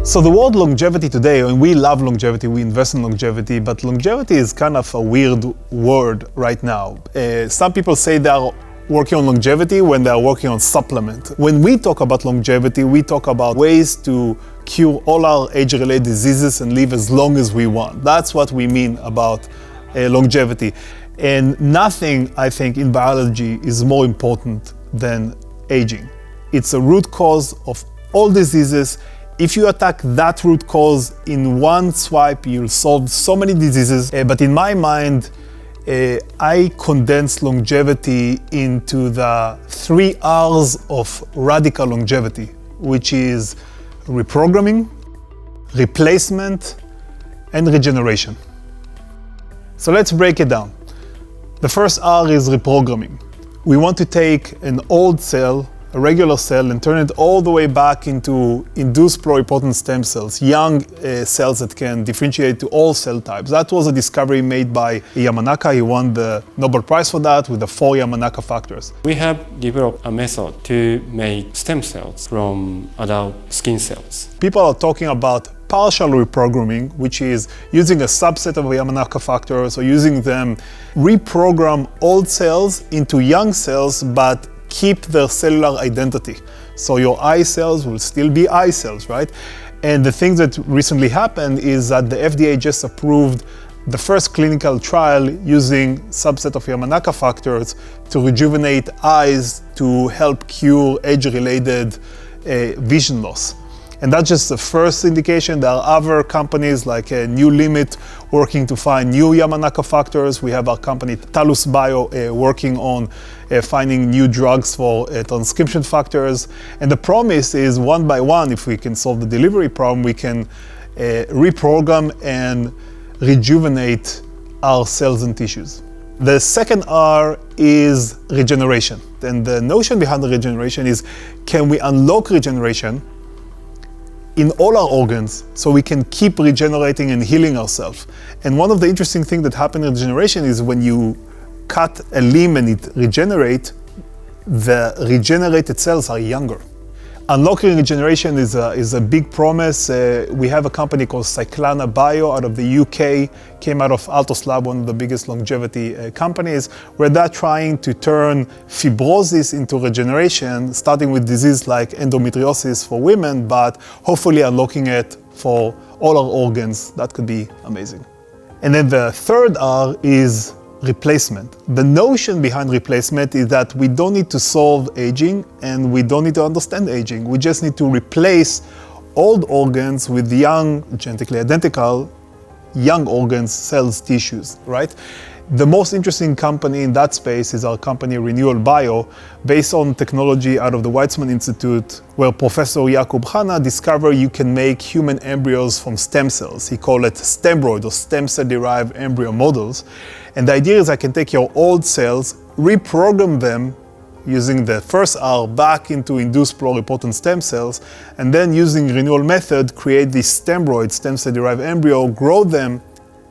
So the word longevity today, and we love longevity, we invest in longevity, but longevity is kind of a weird word right now. Some people say they are working on longevity when they are working on supplement. When we talk about longevity, we talk about ways to cure all our age-related diseases and live as long as we want. That's what we mean about longevity. And nothing, I think, in biology is more important than aging. It's a root cause of all diseases. If you attack that root cause in one swipe, you'll solve so many diseases. But in my mind, I condense longevity into the 3 R's of radical longevity, which is reprogramming, replacement, and regeneration. So let's break it down. The first R is reprogramming. We want to take an old cell, a regular cell, and turn it all the way back into induced pluripotent stem cells, young cells that can differentiate to all cell types. That was a discovery made by Yamanaka. He won the Nobel Prize for that with the 4 Yamanaka factors. We have developed a method to make stem cells from adult skin cells. People are talking about partial reprogramming, which is using a subset of Yamanaka factors or using them reprogram old cells into young cells, but keep their cellular identity. So your eye cells will still be eye cells, right? And the thing that recently happened is that the FDA just approved the first clinical trial using subset of Yamanaka factors to rejuvenate eyes to help cure age-related vision loss. And that's just the first indication. There are other companies like New Limit working to find new Yamanaka factors. We have our company Talus Bio working on finding new drugs for transcription factors. And the promise is one by one, if we can solve the delivery problem, we can reprogram and rejuvenate our cells and tissues. The second R is regeneration. And the notion behind the regeneration is, can we unlock regeneration in all our organs so we can keep regenerating and healing ourselves? And one of the interesting things that happens in regeneration is when you cut a limb and it regenerates, the regenerated cells are younger. Unlocking regeneration is a big promise. We have a company called Cyclana Bio out of the UK, came out of Altos Lab, one of the biggest longevity companies, where they're trying to turn fibrosis into regeneration, starting with disease like endometriosis for women, but hopefully unlocking it for all our organs. That could be amazing. And then the third R is replacement. The notion behind replacement is that we don't need to solve aging and we don't need to understand aging. We just need to replace old organs with young, genetically identical, young organs, cells, tissues, right? The most interesting company in that space is our company Renewal Bio, based on technology out of the Weizmann Institute, where Professor Yakub Hana discovered you can make human embryos from stem cells. He called it stembroid, or stem cell derived embryo models. And the idea is I can take your old cells, reprogram them using the first R back into induced pluripotent stem cells, and then using renewal method, create this stembroid, stem cell derived embryo, grow them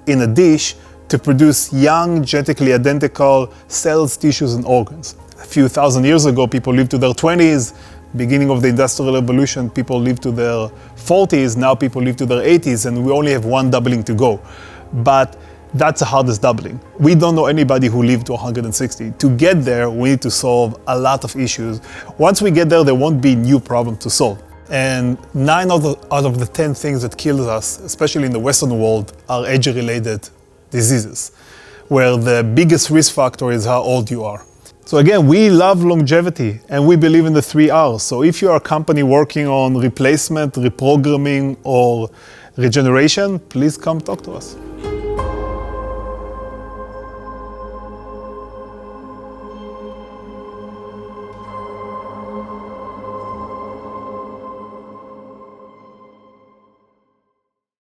in a dish to produce young, genetically identical cells, tissues, and organs. A few thousand years ago, people lived to their 20s. Beginning of the Industrial Revolution, people lived to their 40s. Now people live to their 80s, and we only have one doubling to go. But that's the hardest doubling. We don't know anybody who lived to 160. To get there, we need to solve a lot of issues. Once we get there, there won't be new problems to solve. And 9 out of the 10 things that kill us, especially in the Western world, are age-related diseases, where the biggest risk factor is how old you are. So again, we love longevity and we believe in the 3 R's. So if you are a company working on replacement, reprogramming, or regeneration, please come talk to us.